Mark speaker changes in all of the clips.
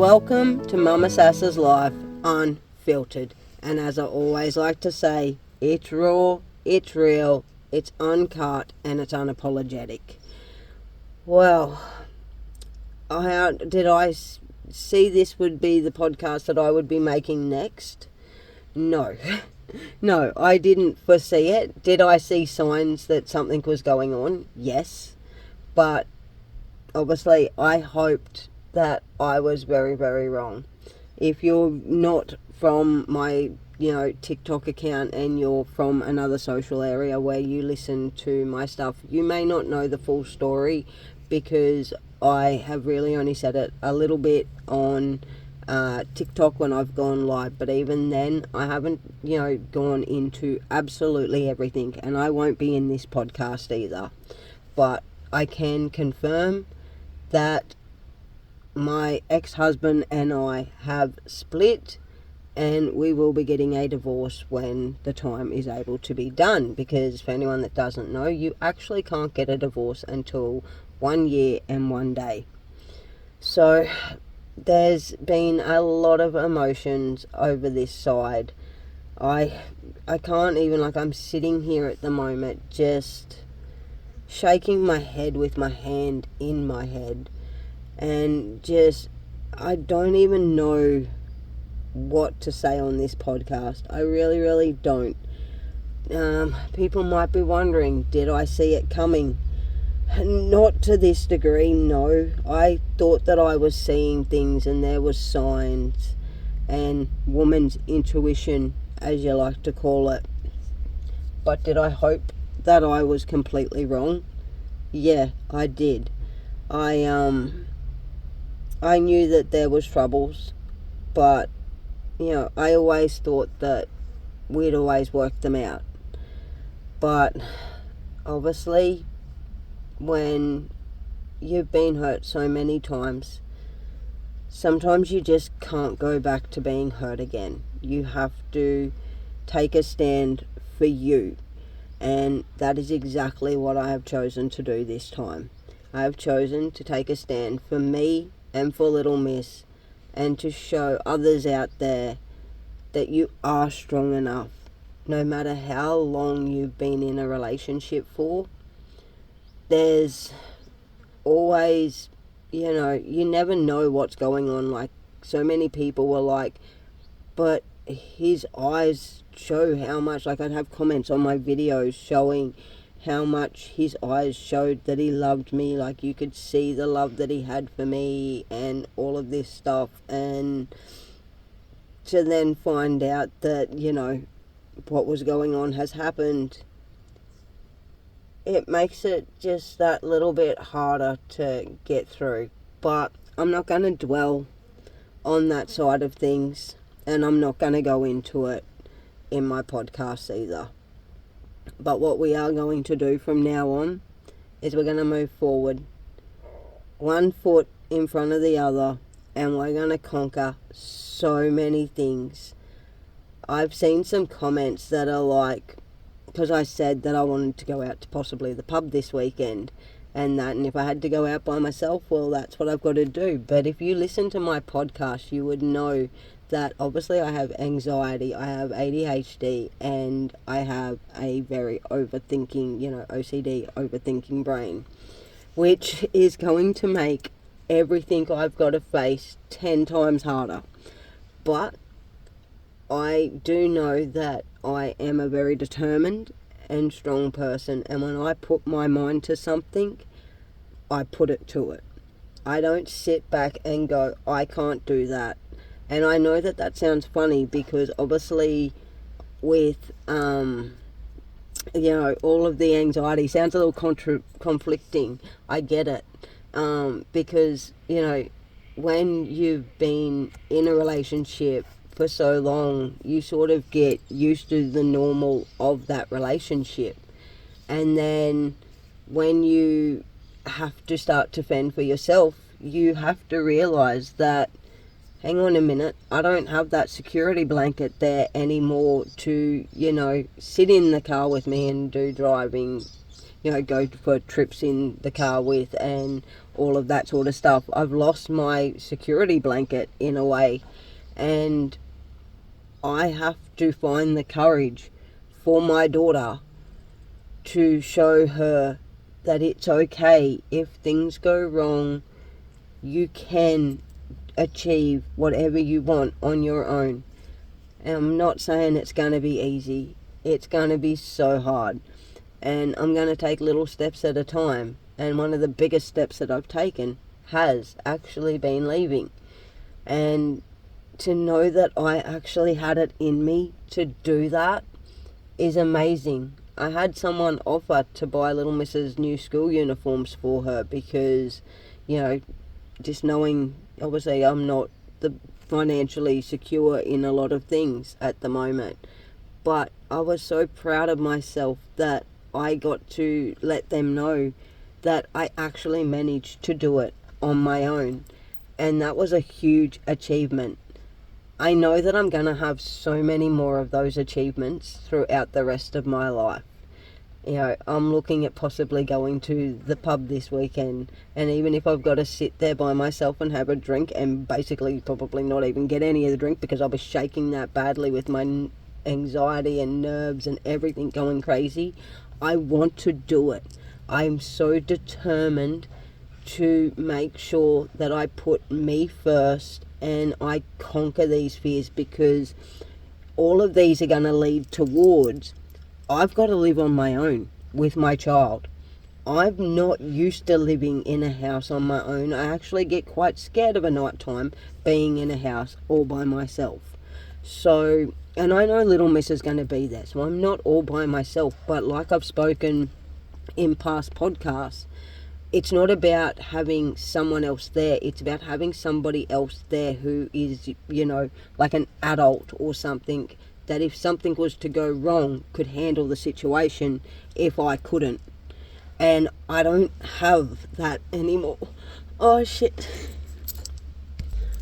Speaker 1: Welcome to Mama Sassa's Life Unfiltered. And as I always like to say, it's raw, it's real, it's uncut, and it's unapologetic. Well, did I see this would be the podcast that I would be making next? No. No, I didn't foresee it. Did I see signs that something was going on? Yes. But obviously I hoped that I was very, very wrong. If you're not from my, TikTok account and you're from another social area where you listen to my stuff, you may not know the full story because I have really only said it a little bit on TikTok when I've gone live, but even then I haven't, gone into absolutely everything, and I won't be in this podcast either. But I can confirm that my ex-husband and I have split, and we will be getting a divorce when the time is able to be done, because for anyone that doesn't know, you actually can't get a divorce until 1 year and 1 day. So there's been a lot of emotions over this side. I can't even, I'm sitting here at the moment just shaking my head with my hand in my head, and just, I don't even know what to say on this podcast. I really, really don't. People might be wondering, did I see it coming? Not to this degree, no. I thought that I was seeing things and there was signs and woman's intuition, as you like to call it. But did I hope that I was completely wrong? Yeah, I did. I knew that there was troubles, but, I always thought that we'd always work them out. But obviously, when you've been hurt so many times, sometimes you just can't go back to being hurt again. You have to take a stand for you. And that is exactly what I have chosen to do this time. I have chosen to take a stand for me and for little miss, and to show others out there that you are strong enough. No matter how long you've been in a relationship for, there's always, you never know what's going on. Like, so many people were like, but his eyes show how much, I'd have comments on my videos showing how much his eyes showed that he loved me. Like, you could see the love that he had for me and all of this stuff. And to then find out that, what was going on has happened, it makes it just that little bit harder to get through. But I'm not going to dwell on that side of things, and I'm not going to go into it in my podcast either. But what we are going to do from now on is we're going to move forward, 1 foot in front of the other, and we're going to conquer so many things. I've seen some comments that are like, because I said that I wanted to go out to possibly the pub this weekend and if I had to go out by myself, well, that's what I've got to do. But if you listen to my podcast, you would know that obviously I have anxiety, I have ADHD, and I have a very overthinking, OCD, overthinking brain, which is going to make everything I've got to face 10 times harder. But I do know that I am a very determined and strong person, and when I put my mind to something, I put it to it. I don't sit back and go, I can't do that. And I know that sounds funny, because obviously with, all of the anxiety sounds a little conflicting. I get it. Because, when you've been in a relationship for so long, you sort of get used to the normal of that relationship. And then when you have to start to fend for yourself, you have to realize that hang on a minute, I don't have that security blanket there anymore to, sit in the car with me and do driving, go for trips in the car with and all of that sort of stuff. I've lost my security blanket in a way, and I have to find the courage for my daughter to show her that it's okay if things go wrong. You can achieve whatever you want on your own. And I'm not saying it's going to be easy. It's going to be so hard. And I'm going to take little steps at a time. And one of the biggest steps that I've taken has actually been leaving. And to know that I actually had it in me to do that is amazing. I had someone offer to buy Little Miss's new school uniforms for her because, just knowing, obviously I'm not the financially secure in a lot of things at the moment, but I was so proud of myself that I got to let them know that I actually managed to do it on my own, and that was a huge achievement. I know that I'm going to have so many more of those achievements throughout the rest of my life. I'm looking at possibly going to the pub this weekend, and even if I've got to sit there by myself and have a drink and basically probably not even get any of the drink because I'll be shaking that badly with my anxiety and nerves and everything going crazy, I want to do it. I'm so determined to make sure that I put me first and I conquer these fears, because all of these are going to lead towards I've got to live on my own with my child. I'm not used to living in a house on my own. I actually get quite scared of a night time being in a house all by myself. So, and I know Little Miss is going to be there, so I'm not all by myself. But like I've spoken in past podcasts, it's not about having someone else there. It's about having somebody else there who is, like an adult or something, that if something was to go wrong could handle the situation if I couldn't. And I don't have that anymore. Oh shit.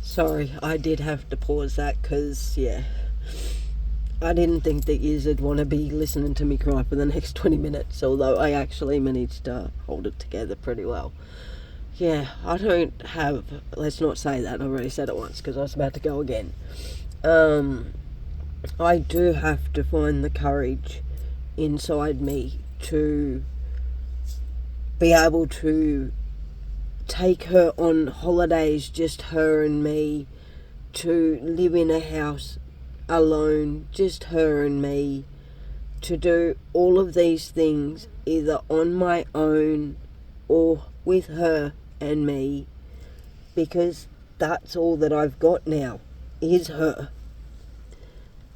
Speaker 1: Sorry, I did have to pause that because, I didn't think that you'd want to be listening to me cry for the next 20 minutes, although I actually managed to hold it together pretty well. I don't have, let's not say that, I already said it once because I was about to go again. I do have to find the courage inside me to be able to take her on holidays, just her and me, to live in a house alone, just her and me, to do all of these things either on my own or with her and me, because that's all that I've got now is her.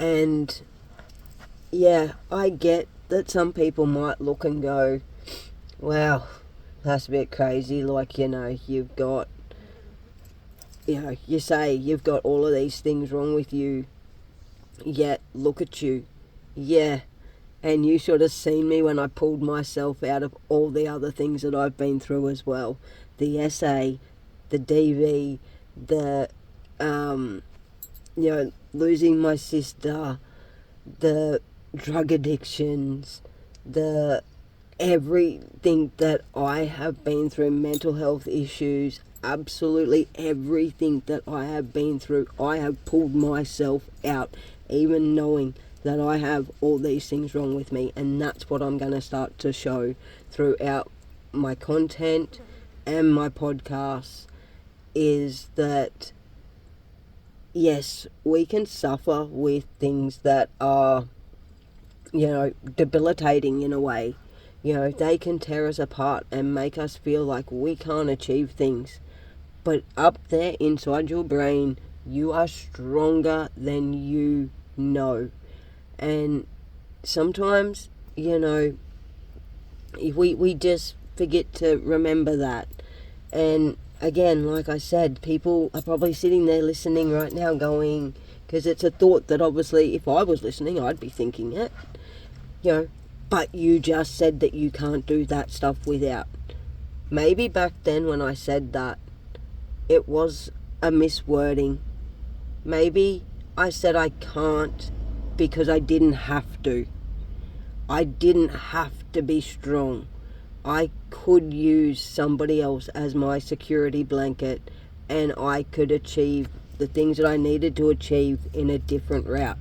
Speaker 1: And I get that some people might look and go, wow, that's a bit crazy. Like, you've got, you say you've got all of these things wrong with you, yet look at you. And you should have seen me when I pulled myself out of all the other things that I've been through as well. The SA, the DV, the, losing my sister, the drug addictions, the everything that I have been through, mental health issues, absolutely everything that I have been through, I have pulled myself out, even knowing that I have all these things wrong with me. And that's what I'm going to start to show throughout my content and my podcasts, is that yes, we can suffer with things that are, debilitating in a way. They can tear us apart and make us feel like we can't achieve things. But up there inside your brain, you are stronger than you know. And sometimes, we just forget to remember that. And again, like I said, people are probably sitting there listening right now going, because it's a thought that obviously if I was listening, I'd be thinking it, but you just said that you can't do that stuff without. Maybe back then when I said that, it was a miswording, Maybe I said I can't because I didn't have to. I didn't have to be strong. I could use somebody else as my security blanket, and I could achieve the things that I needed to achieve in a different route.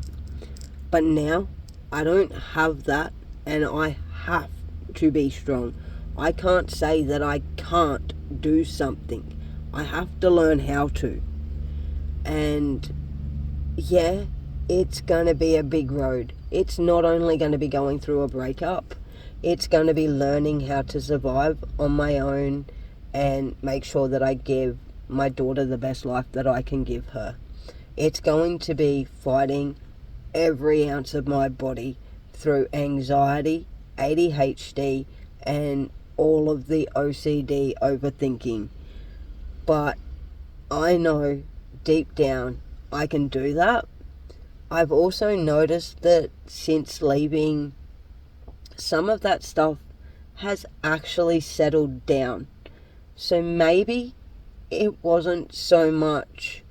Speaker 1: But now I don't have that, and I have to be strong. I can't say that I can't do something. I have to learn how to. And yeah, it's going to be a big road. It's not only going to be going through a breakup, it's going to be learning how to survive on my own and make sure that I give my daughter the best life that I can give her. It's going to be fighting every ounce of my body through anxiety, ADHD, and all of the OCD overthinking. But I know deep down I can do that. I've also noticed that since leaving, some of that stuff has actually settled down. So maybe it wasn't so much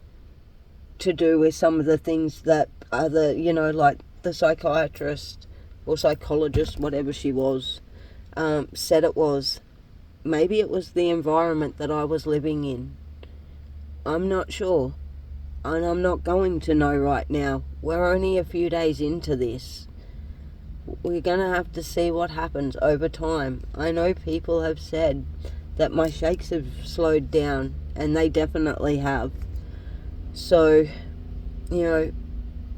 Speaker 1: to do with some of the things that other, like the psychiatrist or psychologist, whatever she was, said it was. Maybe it was the environment that I was living in. I'm not sure. And I'm not going to know right now. We're only a few days into this. We're going to have to see what happens over time. I know people have said that my shakes have slowed down, and they definitely have. So,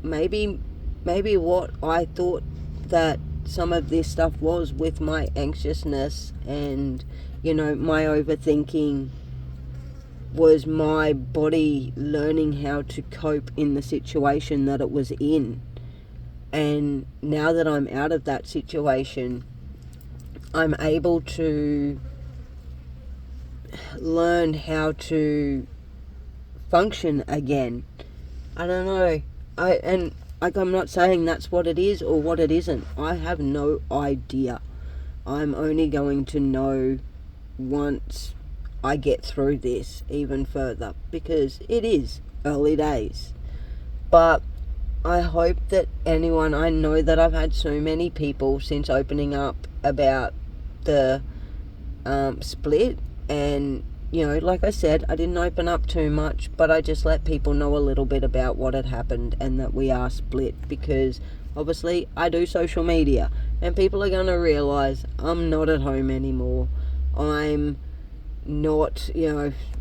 Speaker 1: maybe what I thought that some of this stuff was with my anxiousness and, my overthinking was my body learning how to cope in the situation that it was in. And now that I'm out of that situation, I'm able to learn how to function again. I don't know. I'm not saying that's what it is or what it isn't. I have no idea. I'm only going to know once I get through this even further, because it is early days. But I hope that anyone, I know that I've had so many people since opening up about the split, and like I said, I didn't open up too much, but I just let people know a little bit about what had happened and that we are split, because obviously I do social media and people are going to realize I'm not at home anymore. I'm not,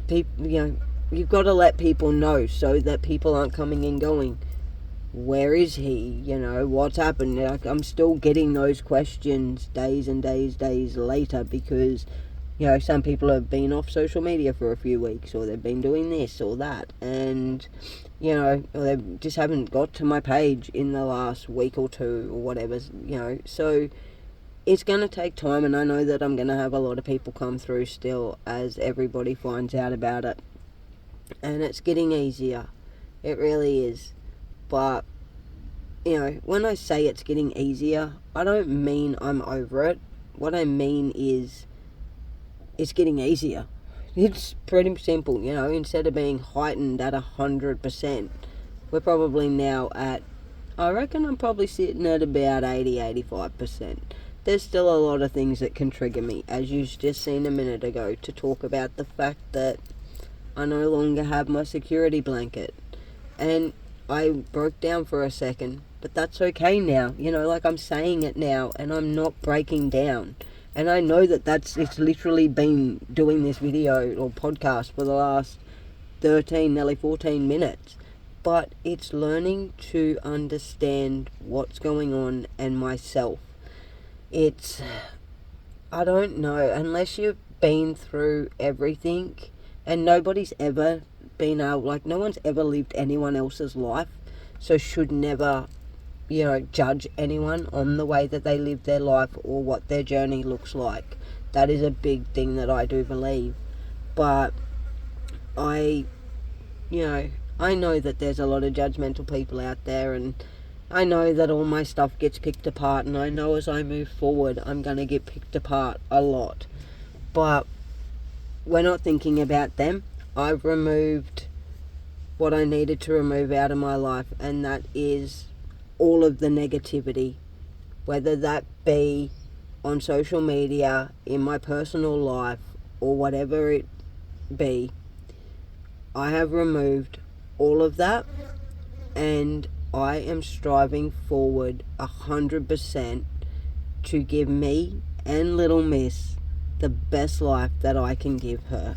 Speaker 1: people, you've got to let people know so that people aren't coming and going, where is he? What's happened? Like, I'm still getting those questions days and days later, because some people have been off social media for a few weeks, or they've been doing this or that, and or they just haven't got to my page in the last week or two or whatever. So it's going to take time, and I know that I'm going to have a lot of people come through still as everybody finds out about it. And it's getting easier. It really is. But, when I say it's getting easier, I don't mean I'm over it. What I mean is it's getting easier. It's pretty simple, instead of being heightened at 100%, we're probably now at, I reckon I'm probably sitting at about 80-85%. There's still a lot of things that can trigger me, as you've just seen a minute ago, to talk about the fact that I no longer have my security blanket. And I broke down for a second, but that's okay now. Like, I'm saying it now, and I'm not breaking down. And I know that it's literally been doing this video or podcast for the last 13, nearly 14 minutes. But it's learning to understand what's going on and myself. I don't know, unless you've been through everything, and nobody's ever been able, no one's ever lived anyone else's life, so should never, judge anyone on the way that they live their life or what their journey looks like. That is a big thing that I do believe. But I know that there's a lot of judgmental people out there, and I know that all my stuff gets picked apart, and I know as I move forward I'm going to get picked apart a lot. But we're not thinking about them. I've removed what I needed to remove out of my life, and that is all of the negativity, whether that be on social media, in my personal life, or whatever it be. I have removed all of that, and I am striving forward 100% to give me and little miss the best life that I can give her,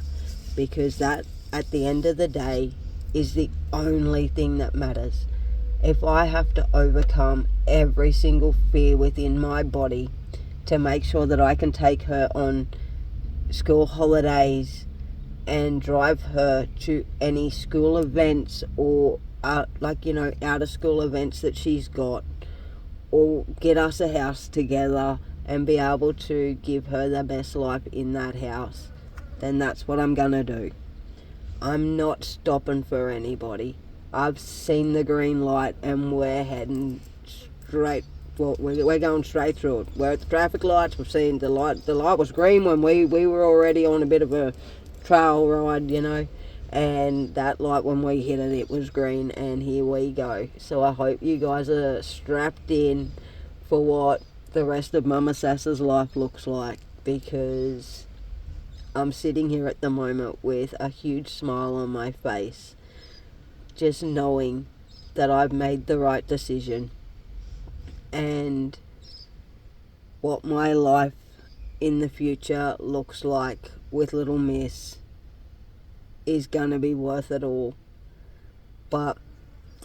Speaker 1: because that, at the end of the day, is the only thing that matters. If I have to overcome every single fear within my body to make sure that I can take her on school holidays and drive her to any school events or out of school events that she's got, or get us a house together and be able to give her the best life in that house, then that's what I'm gonna do. I'm not stopping for anybody. I've seen the green light and we're heading straight. Well, we're going straight through it. We're at the traffic lights. We've seen the light. The light was green when we were already on a bit of a trail ride, and that light, when we hit it, it was green, and here we go. So I hope you guys are strapped in for what the rest of Mama Sassa's life looks like, because I'm sitting here at the moment with a huge smile on my face, just knowing that I've made the right decision, and what my life in the future looks like with little miss is gonna be worth it all. But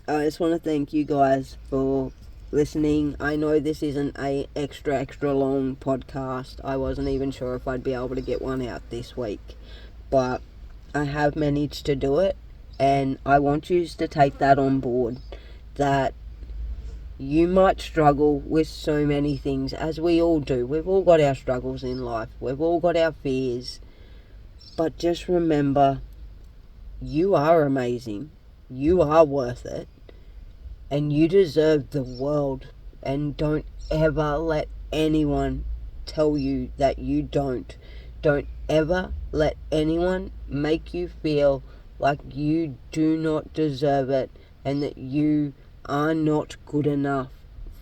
Speaker 1: I just want to thank you guys for listening. I know this isn't a extra long podcast. I wasn't even sure if I'd be able to get one out this week, but I have managed to do it, and I want you to take that on board, that you might struggle with so many things, as we all do. We've all got our struggles in life. We've all got our fears. But just remember, you are amazing. You are worth it. And you deserve the world. And don't ever let anyone tell you that you don't. Don't ever let anyone make you feel like you do not deserve it and that you are not good enough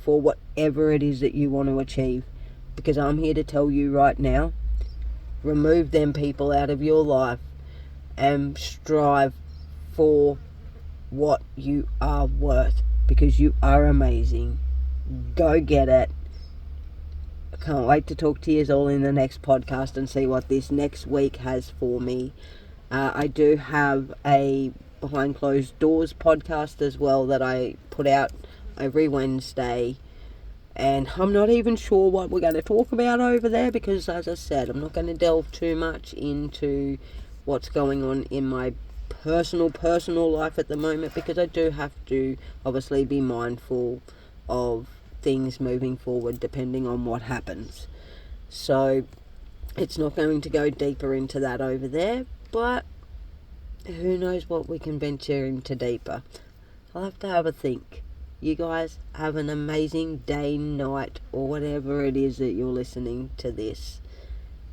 Speaker 1: for whatever it is that you want to achieve. Because I'm here to tell you right now, remove them people out of your life and strive for what you are worth, because you are amazing. Go get it. I can't wait to talk to you all in the next podcast and see what this next week has for me. I do have a Behind Closed Doors podcast as well that I put out every Wednesday, and I'm not even sure what we're going to talk about over there, because, as I said, I'm not going to delve too much into what's going on in my personal life at the moment, because I do have to obviously be mindful of things moving forward depending on what happens. So it's not going to go deeper into that over there, but who knows what we can venture into deeper. I'll have to have a think. You guys have an amazing day, night, or whatever it is that you're listening to this.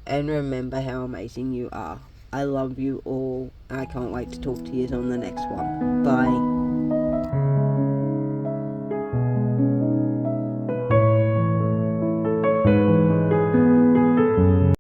Speaker 1: And remember how amazing you are. I love you all. I can't wait to talk to you on the next one. Bye.